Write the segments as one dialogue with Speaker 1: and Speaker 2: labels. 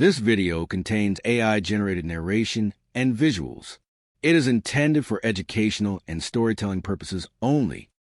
Speaker 1: This video contains AI-generated narration and visuals. It is intended for educational and storytelling purposes only.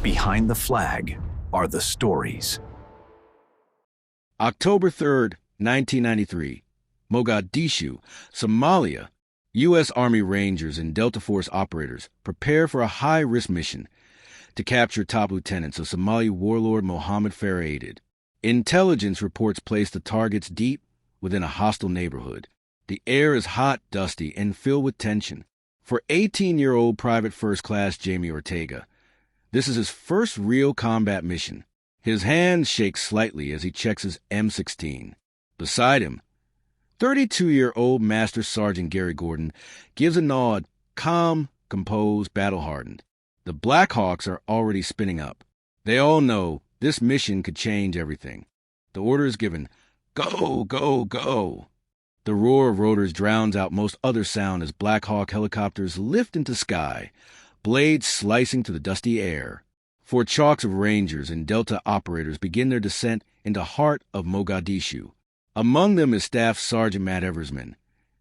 Speaker 2: Behind the flag are the stories.
Speaker 1: October 3rd, 1993. Mogadishu, Somalia. U.S. Army Rangers and Delta Force operators prepare for a high-risk mission to capture top lieutenants of Somali warlord Mohammed Farah. Intelligence reports place the targets deep within a hostile neighborhood. The air is hot, dusty, and filled with tension. For 18-year-old Private First Class Jamie Ortega, this is his first real combat mission. His hand shakes slightly as he checks his M16. Beside him, 32-year-old Master Sergeant Gary Gordon gives a nod, calm, composed, battle-hardened. The Black Hawks are already spinning up. They all know this mission could change everything. The order is given, go, go, go. The roar of rotors drowns out most other sound as Black Hawk helicopters lift into sky, blades slicing through the dusty air. Four chalks of Rangers and Delta operators begin their descent into heart of Mogadishu. Among them is Staff Sergeant Matt Eversmann,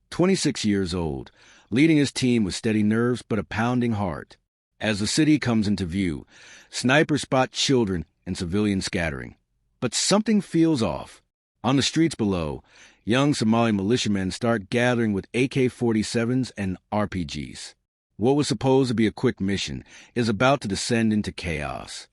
Speaker 1: 26 years old, leading his team with steady nerves but a pounding heart. As the city comes into view, snipers spot children and civilians scattering. But something feels off. On the streets below, young Somali militiamen start gathering with AK-47s and RPGs. What was supposed to be a quick mission is about to descend into chaos.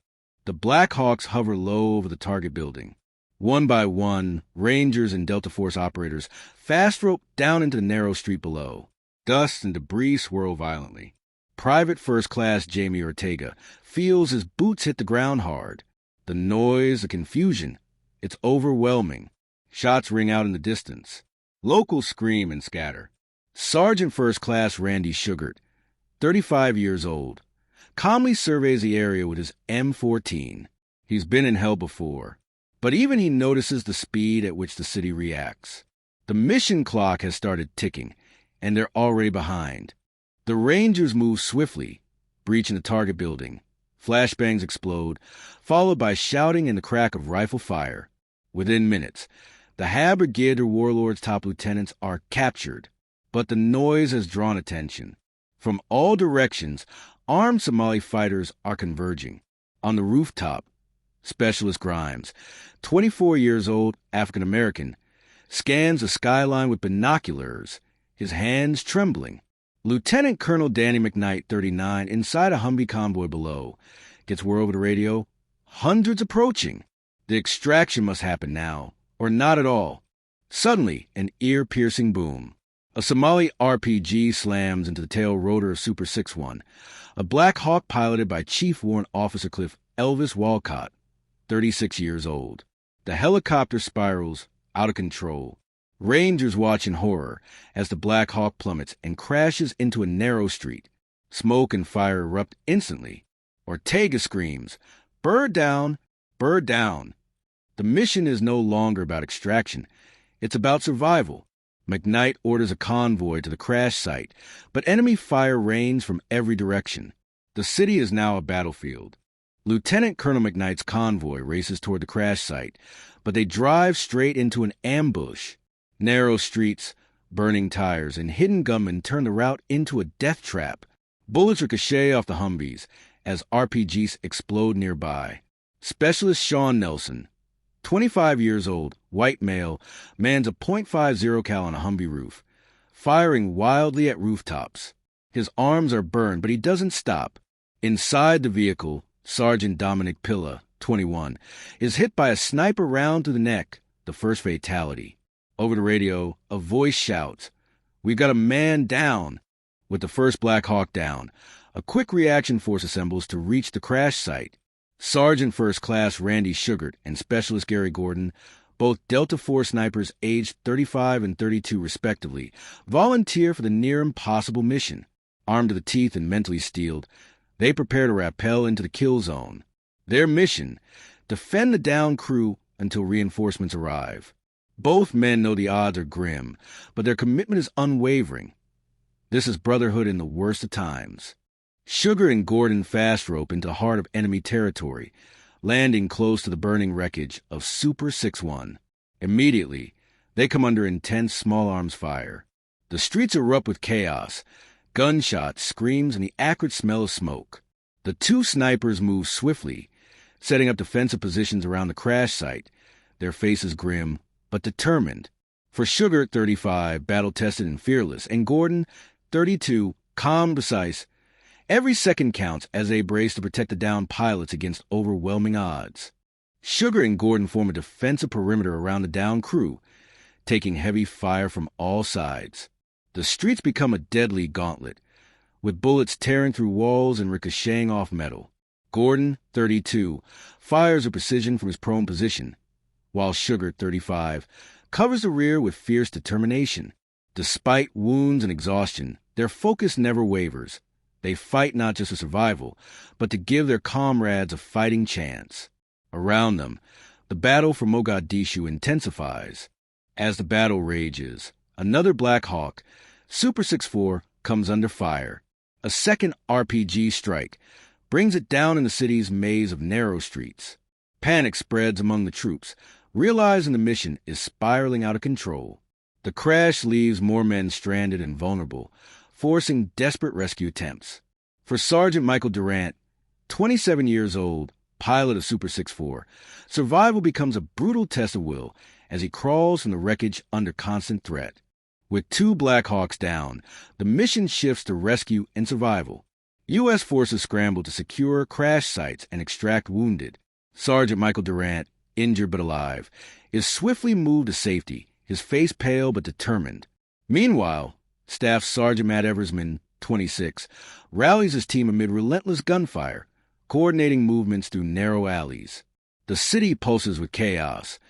Speaker 1: The Black Hawks hover low over the target building. One by one, Rangers and Delta Force operators fast rope down into the narrow street below. Dust and debris swirl violently. Private First Class Jamie Ortega feels his boots hit the ground hard. The noise, the confusion, it's overwhelming. Shots ring out in the distance. Locals scream and scatter. Sergeant First Class Randy Shughart, 35 years old, calmly surveys the area with his M14. He's been in hell before, but even he notices the speed at which the city reacts. The mission clock has started ticking, and they're already behind. The Rangers move swiftly, breaching the target building. Flashbangs explode, followed by shouting and the crack of rifle fire. Within minutes, the Hab Brigadier Warlord's top lieutenants are captured, but the noise has drawn attention. From all directions, armed Somali fighters are converging. On the rooftop, Specialist Grimes, 24 years old, African-American, scans the skyline with binoculars, his hands trembling. Lieutenant Colonel Danny McKnight, 39, inside a Humvee convoy below, gets word over the radio. Hundreds approaching. The extraction must happen now, or not at all. Suddenly, an ear-piercing boom. A Somali RPG slams into the tail rotor of Super 6-1, a Black Hawk piloted by Chief Warrant Officer Cliff Elvis Walcott, 36 years old. The helicopter spirals out of control. Rangers watch in horror as the Black Hawk plummets and crashes into a narrow street. Smoke and fire erupt instantly. Ortega screams, "Bird down! Bird down!" The mission is no longer about extraction. It's about survival. McKnight orders a convoy to the crash site, but enemy fire rains from every direction. The city is now a battlefield. Lieutenant Colonel McKnight's convoy races toward the crash site, but they drive straight into an ambush. Narrow streets, burning tires, and hidden gunmen turn the route into a death trap. Bullets ricochet off the Humvees as RPGs explode nearby. Specialist Sean Nelson, 25 years old, white male, mans a .50 cal on a Humvee roof, firing wildly at rooftops. His arms are burned, but he doesn't stop. Inside the vehicle, Sergeant Dominic Pilla, 21, is hit by a sniper round through the neck, the first fatality. Over the radio, a voice shouts, "We've got a man down." With the first Black Hawk down, a quick reaction force assembles to reach the crash site. Sergeant First Class Randy Shughart and Specialist Gary Gordon, both Delta Force snipers aged 35 and 32 respectively, volunteer for the near-impossible mission. Armed to the teeth and mentally steeled, they prepare to rappel into the kill zone. Their mission, defend the downed crew until reinforcements arrive. Both men know the odds are grim, but their commitment is unwavering. This is brotherhood in the worst of times. Shughart and Gordon fast rope into the heart of enemy territory, landing close to the burning wreckage of Super 6-1. Immediately, they come under intense small arms fire. The streets erupt with chaos, gunshots, screams, and the acrid smell of smoke. The two snipers move swiftly, setting up defensive positions around the crash site, their faces grim but determined. For Shughart, 35, battle-tested and fearless, and Gordon, 32, calm, precise, every second counts as they brace to protect the downed pilots against overwhelming odds. Shughart and Gordon form a defensive perimeter around the downed crew, taking heavy fire from all sides. The streets become a deadly gauntlet, with bullets tearing through walls and ricocheting off metal. Gordon, 32, fires with precision from his prone position, while Shughart, 35, covers the rear with fierce determination. Despite wounds and exhaustion, their focus never wavers. They fight not just for survival, but to give their comrades a fighting chance. Around them, the battle for Mogadishu intensifies. As the battle rages, another Black Hawk, Super 6-4, comes under fire. A second RPG strike brings it down in the city's maze of narrow streets. Panic spreads among the troops, realizing the mission is spiraling out of control. The crash leaves more men stranded and vulnerable, forcing desperate rescue attempts. For Sergeant Michael Durant, 27 years old, pilot of Super 6-4, survival becomes a brutal test of will as he crawls from the wreckage under constant threat. With two Black Hawks down, the mission shifts to rescue and survival. U.S. forces scramble to secure crash sites and extract wounded. Sergeant Michael Durant, injured but alive, is swiftly moved to safety, his face pale but determined. Meanwhile, Staff Sergeant Matt Eversmann, 26, rallies his team amid relentless gunfire, coordinating movements through narrow alleys. The city pulses with chaos,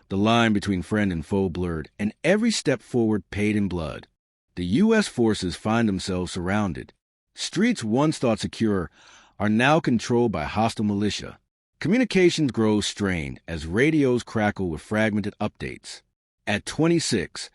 Speaker 1: the line between friend and foe blurred, and every step forward paid in blood. The U.S. forces find themselves surrounded. Streets once thought secure are now controlled by hostile militia. Communications grow strained as radios crackle with fragmented updates. At 26,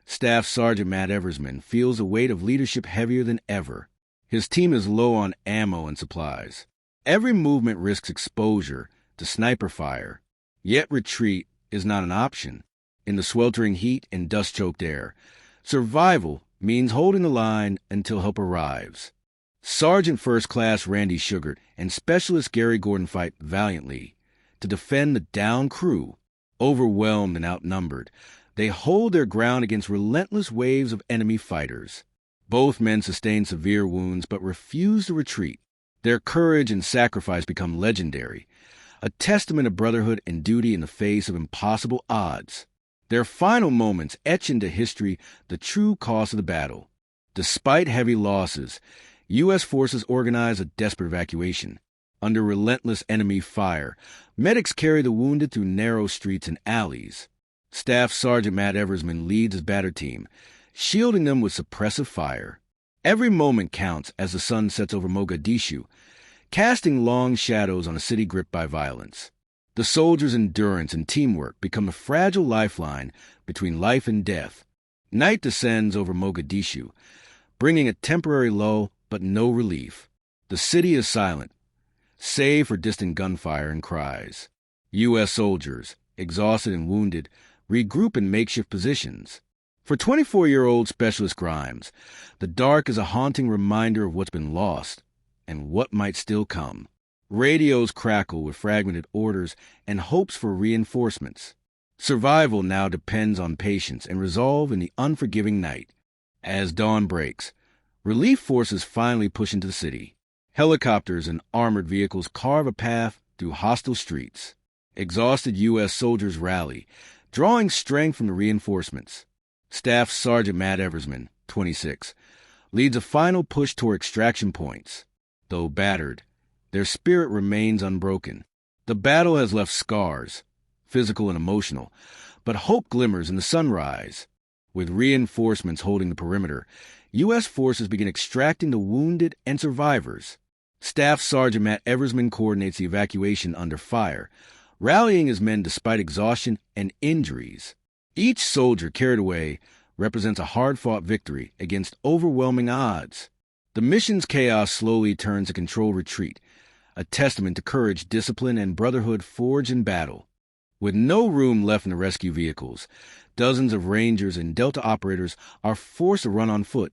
Speaker 1: Staff Sergeant Matt Eversmann feels the weight of leadership heavier than ever. His team is low on ammo and supplies. Every movement risks exposure to sniper fire, yet retreat is not an option. In the sweltering heat and dust-choked air, survival means holding the line until help arrives. Sergeant First Class Randy Shughart and Specialist Gary Gordon fight valiantly to defend the downed crew. Overwhelmed and outnumbered, they hold their ground against relentless waves of enemy fighters. Both men sustain severe wounds but refuse to retreat. Their courage and sacrifice become legendary, a testament of brotherhood and duty in the face of impossible odds. Their final moments etch into history the true cost of the battle. Despite heavy losses, U.S. forces organize a desperate evacuation. Under relentless enemy fire, medics carry the wounded through narrow streets and alleys. Staff Sergeant Matt Eversmann leads his battered team, shielding them with suppressive fire. Every moment counts as the sun sets over Mogadishu, casting long shadows on a city gripped by violence. The soldiers' endurance and teamwork become a fragile lifeline between life and death. Night descends over Mogadishu, bringing a temporary lull but no relief. The city is silent, save for distant gunfire and cries. U.S. soldiers, exhausted and wounded, regroup in makeshift positions. For 24-year-old Specialist Grimes, the dark is a haunting reminder of what's been lost and what might still come. Radios crackle with fragmented orders and hopes for reinforcements. Survival now depends on patience and resolve in the unforgiving night. As dawn breaks, relief forces finally push into the city. Helicopters and armored vehicles carve a path through hostile streets. Exhausted U.S. soldiers rally, drawing strength from the reinforcements. Staff Sergeant Matt Eversmann, 26, leads a final push toward extraction points. Though battered, their spirit remains unbroken. The battle has left scars, physical and emotional, but hope glimmers in the sunrise. With reinforcements holding the perimeter, U.S. forces begin extracting the wounded and survivors. Staff Sergeant Matt Eversmann coordinates the evacuation under fire, rallying his men despite exhaustion and injuries. Each soldier carried away represents a hard-fought victory against overwhelming odds. The mission's chaos slowly turns to controlled retreat, a testament to courage, discipline, and brotherhood forged in battle. With no room left in the rescue vehicles, dozens of Rangers and Delta operators are forced to run on foot,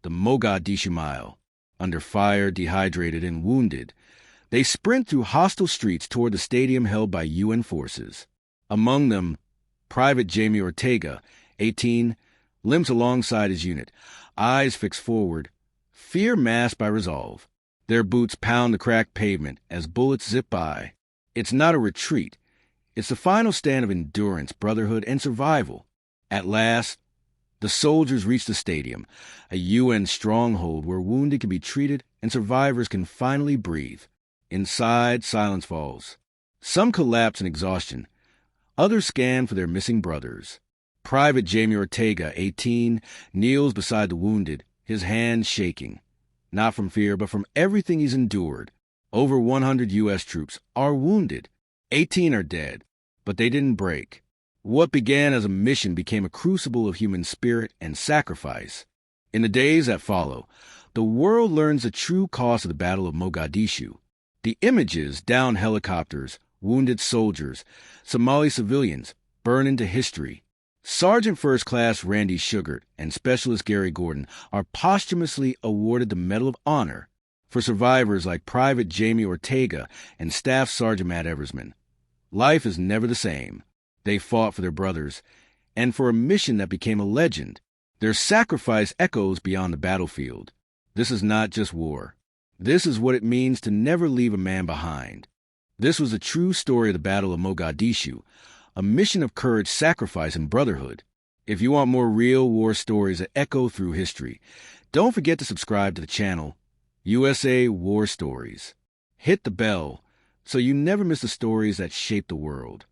Speaker 1: the Mogadishu Mile. Under fire, dehydrated, and wounded, they sprint through hostile streets toward the stadium held by UN forces. Among them, Private Jamie Ortega, 18, limps alongside his unit, eyes fixed forward, fear masked by resolve. Their boots pound the cracked pavement as bullets zip by. It's not a retreat. It's the final stand of endurance, brotherhood, and survival. At last, the soldiers reach the stadium, a UN stronghold where wounded can be treated and survivors can finally breathe. Inside, silence falls. Some collapse in exhaustion. Others scan for their missing brothers. Private Jamie Ortega, 18, kneels beside the wounded, his hands shaking. Not from fear, but from everything he's endured. Over 100 U.S. troops are wounded. 18 are dead, but they didn't break. What began as a mission became a crucible of human spirit and sacrifice. In the days that follow, the world learns the true cost of the Battle of Mogadishu. The images, downed helicopters, wounded soldiers, Somali civilians, burn into history. Sergeant First Class Randy Shughart and Specialist Gary Gordon are posthumously awarded the Medal of Honor for survivors like Private Jamie Ortega and Staff Sergeant Matt Eversmann. Life is never the same. They fought for their brothers and for a mission that became a legend. Their sacrifice echoes beyond the battlefield. This is not just war. This is what it means to never leave a man behind. This was a true story of the Battle of Mogadishu, a mission of courage, sacrifice, and brotherhood. If you want more real war stories that echo through history, don't forget to subscribe to the channel, USA War Stories. Hit the bell so you never miss the stories that shape the world.